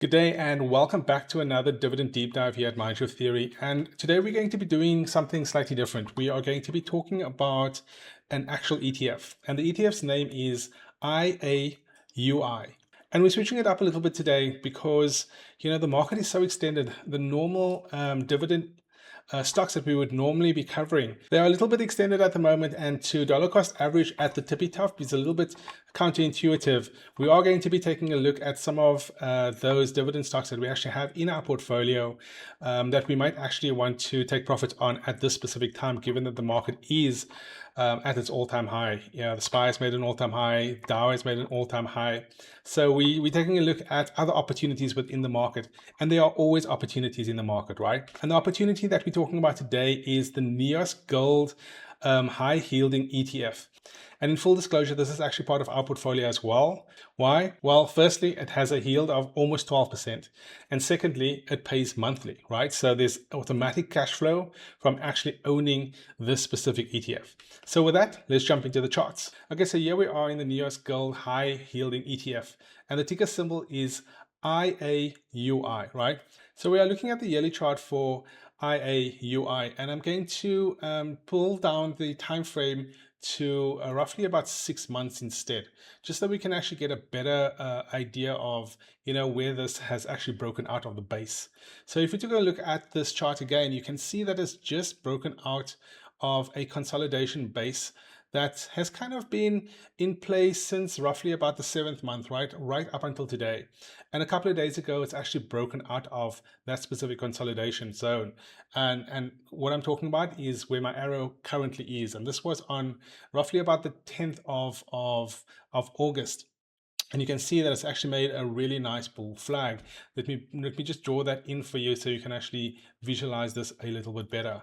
Good day and welcome back to another Dividend Deep Dive here at Mindshare Theory. And today we're going to be doing something slightly different. We are going to be talking about an actual ETF. And the ETF's name is IAUI. And we're switching it up a little bit today because, the market is so extended. The normal dividend stocks that we would normally be covering, they are a little bit extended at the moment, and to dollar cost average at the tippy top is a little bit counterintuitive. We are going to be taking a look at some of those dividend stocks that we actually have in our portfolio that we might actually want to take profit on at this specific time, given that the market is at its all-time high. The SPY has made an all-time high, Dow has made an all-time high. So we're taking a look at other opportunities within the market, and there are always opportunities in the market, right? And the opportunity that we're talking about today is the NEOS Gold High Yielding ETF. And in full disclosure, this is actually part of our portfolio as well. Why? Well, firstly, it has a yield of almost 12%. And secondly, it pays monthly, right? So there's automatic cash flow from actually owning this specific ETF. So with that, let's jump into the charts. Okay, so here we are in the NEOS Gold High Yielding ETF. And the ticker symbol is IAUI, right? So we are looking at the yearly chart for IAUI, and I'm going to pull down the time frame to roughly about 6 months instead, just so we can actually get a better idea of where this has actually broken out of the base. So if we take a look at this chart again, you can see that it's just broken out of a consolidation base that has kind of been in place since roughly about the 7th month, right up until today. And a couple of days ago, it's actually broken out of that specific consolidation zone. And what I'm talking about is where my arrow currently is. And this was on roughly about the 10th of August. And you can see that it's actually made a really nice bull flag. Let me just draw that in for you so you can actually visualize this a little bit better.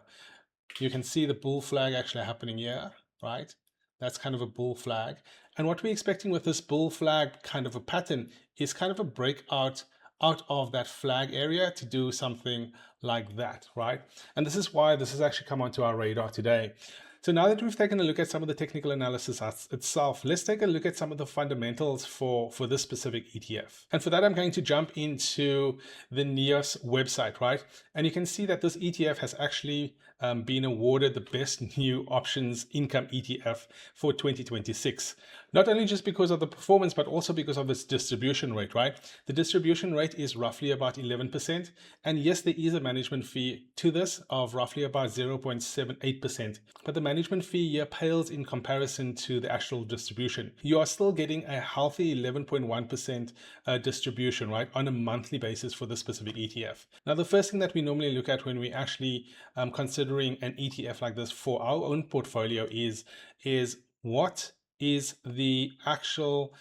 You can see the bull flag actually happening here, right? That's kind of a bull flag. And what we're expecting with this bull flag kind of a pattern is kind of a breakout out of that flag area to do something like that, right? And this is why this has actually come onto our radar today. So now that we've taken a look at some of the technical analysis itself, let's take a look at some of the fundamentals for this specific ETF. And for that, I'm going to jump into the NEOS website, right? And you can see that this ETF has actually been awarded the best new options income ETF for 2026. Not only just because of the performance, but also because of its distribution rate, right? The distribution rate is roughly about 11%. And yes, there is a management fee to this of roughly about 0.78%. But the management fee here pales in comparison to the actual distribution. You are still getting a healthy 11.1% distribution, right, on a monthly basis for this specific ETF. Now, the first thing that we normally look at when we actually considering an ETF like this for our own portfolio is what is the actual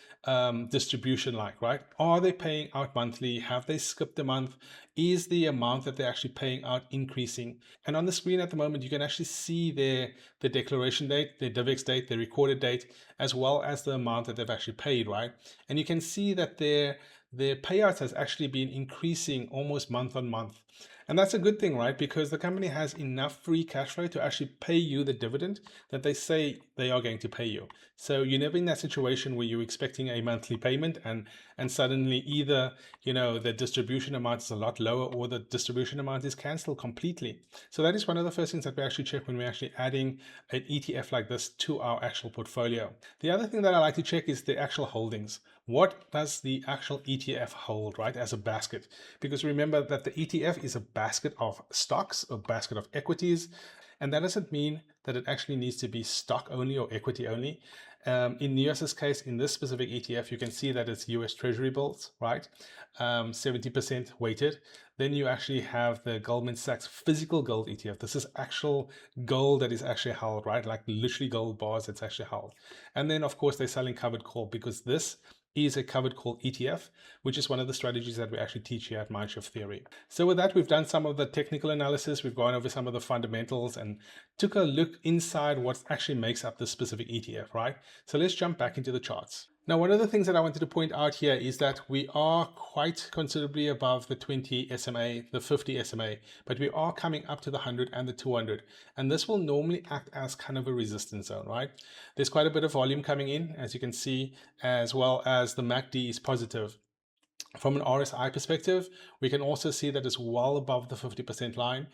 distribution like, right? Are they paying out monthly? Have they skipped a month? Is the amount that they're actually paying out increasing? And on the screen at the moment, you can actually see the declaration date, their DivX date, their recorded date, as well as the amount that they've actually paid, right? And you can see that their payouts has actually been increasing almost month on month. And that's a good thing, right? Because the company has enough free cash flow to actually pay you the dividend that they say they are going to pay you. So you're never in that situation where you're expecting a monthly payment and suddenly either, the distribution amount is a lot lower or the distribution amount is canceled completely. So that is one of the first things that we actually check when we're actually adding an ETF like this to our actual portfolio. The other thing that I like to check is the actual holdings. What does the actual ETF hold, right, as a basket? Because remember that the ETF is a basket of stocks, a basket of equities, and that doesn't mean that it actually needs to be stock only or equity only. In NEOS's case, in this specific ETF, you can see that it's US Treasury Bills, right? 70% weighted. Then you actually have the Goldman Sachs physical gold ETF. This is actual gold that is actually held, right? Like literally gold bars that's actually held. And then, of course, they're selling covered call because this is a covered call ETF, which is one of the strategies that we actually teach here at Mindshare Theory. So with that, we've done some of the technical analysis, we've gone over some of the fundamentals and took a look inside what actually makes up this specific ETF, right? So let's jump back into the charts. Now, one of the things that I wanted to point out here is that we are quite considerably above the 20 SMA, the 50 SMA, but we are coming up to the 100 and the 200. And this will normally act as kind of a resistance zone, right? There's quite a bit of volume coming in, as you can see, as well as the MACD is positive. From an RSI perspective, we can also see that it's well above the 50% line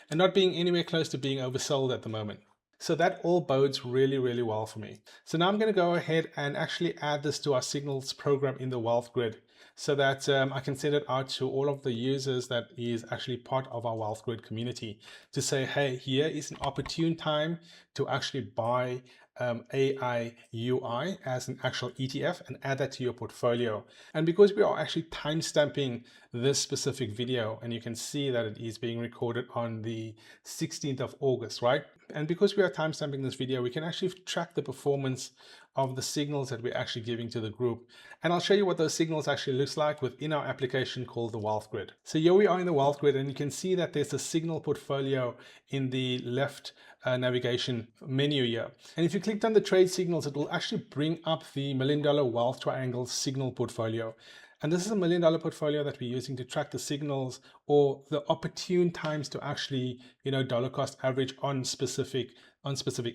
and not being anywhere close to being oversold at the moment. So that all bodes really, really well for me. So now I'm going to go ahead and actually add this to our signals program in the wealth grid so that I can send it out to all of the users that is actually part of our wealth grid community to say, hey, here is an opportune time to actually buy AIUI as an actual ETF and add that to your portfolio. And because we are actually timestamping this specific video, and you can see that it is being recorded on the 16th of August, right? And because we are timestamping this video, we can actually track the performance of the signals that we're actually giving to the group. And I'll show you what those signals actually looks like within our application called the Wealth Grid. So here we are in the Wealth Grid, and you can see that there's a signal portfolio in the left navigation menu here. And if you clicked on the trade signals, it will actually bring up the $1 Million Wealth Triangle signal portfolio. And this is a $1 Million portfolio that we're using to track the signals or the opportune times to actually, dollar cost average on specific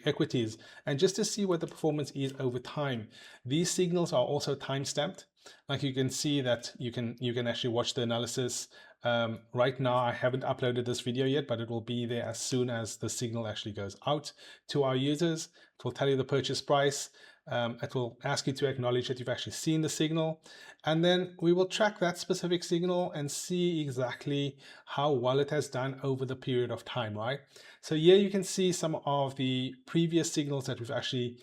equities, and just to see what the performance is over time. These signals are also time stamped. Like you can see that you can actually watch the analysis. Right now, I haven't uploaded this video yet, but it will be there as soon as the signal actually goes out to our users. It will tell you the purchase price. It will ask you to acknowledge that you've actually seen the signal. And then we will track that specific signal and see exactly how well it has done over the period of time, right? So here you can see some of the previous signals that we've actually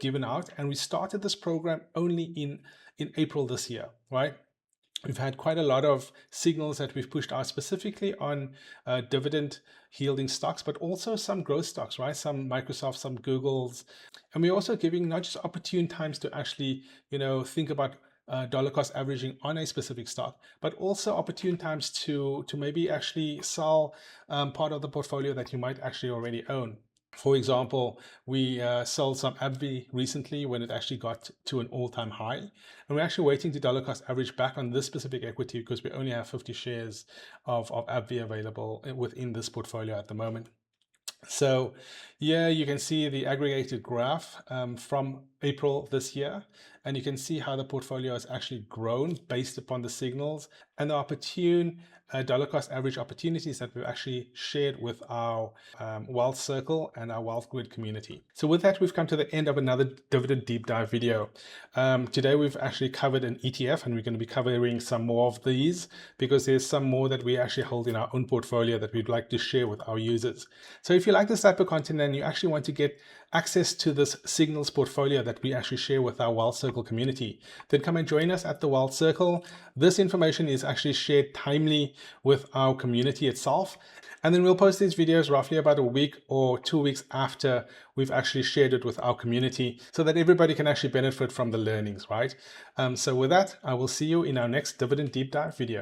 given out. And we started this program only in April this year, right? We've had quite a lot of signals that we've pushed out specifically on dividend yielding stocks, but also some growth stocks, right? Some Microsoft, some Googles. And we're also giving not just opportune times to actually, think about dollar cost averaging on a specific stock, but also opportune times to maybe actually sell part of the portfolio that you might actually already own. For example, we sold some AbbVie recently when it actually got to an all-time high. And we're actually waiting to dollar cost average back on this specific equity because we only have 50 shares of AbbVie available within this portfolio at the moment. So yeah, you can see the aggregated graph from April this year, and you can see how the portfolio has actually grown based upon the signals and the opportune dollar cost average opportunities that we've actually shared with our wealth circle and our wealth grid community. So with that, we've come to the end of another dividend deep dive video. Today we've actually covered an ETF, and we're going to be covering some more of these because there's some more that we actually hold in our own portfolio that we'd like to share with our users. So if you like this type of content and you actually want to get access to this signals portfolio that we actually share with our Wealth Circle community, then come and join us at the Wealth Circle. This information is actually shared timely with our community itself. And then we'll post these videos roughly about a week or 2 weeks after we've actually shared it with our community so that everybody can actually benefit from the learnings, right? So with that, I will see you in our next Dividend Deep Dive video.